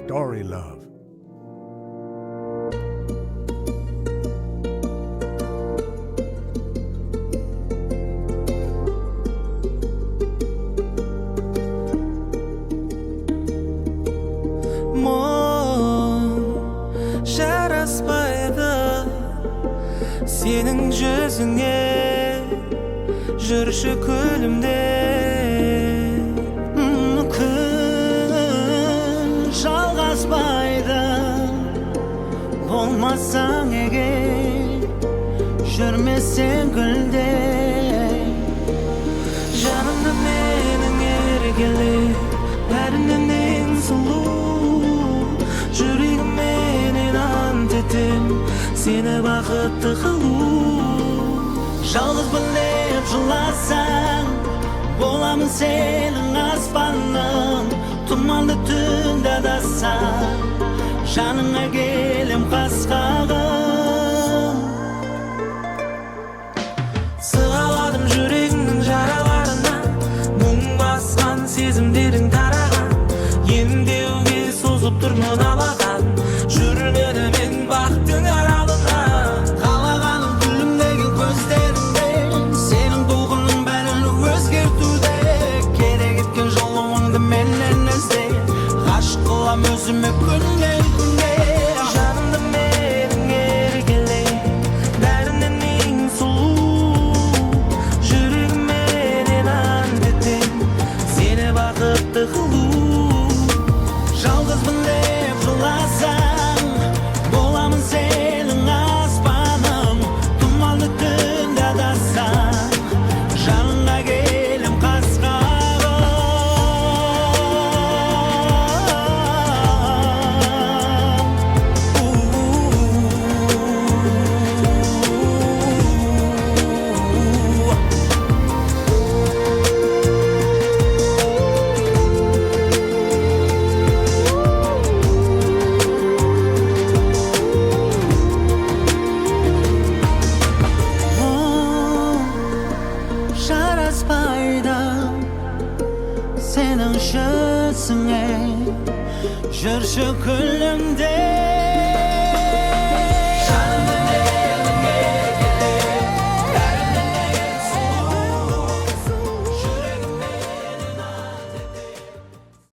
Story Love. жараспайды сенің жүзіңе жүрші күлімде күн жалғаспайды болмасаң егер жүрмесең гүлде жанымда менің еркеле бәрінен ең сұлу жүрегімменен ант етем сені бақытты қылу жалғыз біліп жыласаң боламын сенің аспаның тұманды түнде адасаң жаныңа келем қас-қағым сығаладым жүрегіңнің жараларына мұң басқан сезімдерің тараған емдеуге созып тұрмын алақан жүрмедім бақтың аралына қалағаным күлімдеген көздеріңде сенің толқының бәрін өзгертуде керек еткен жолыңды менен ізде ғашық қылам өзіме күннен күнге жанымды менің еркеле бәрінен ең сұлу жүрегімменен ант етем сені бақытты қылу жалғызбын деп жыласаң боламын сенің аспаның тұманды түнде адасаң жаныңа келем жараспайды сенің жүзіңе жүрші күлімде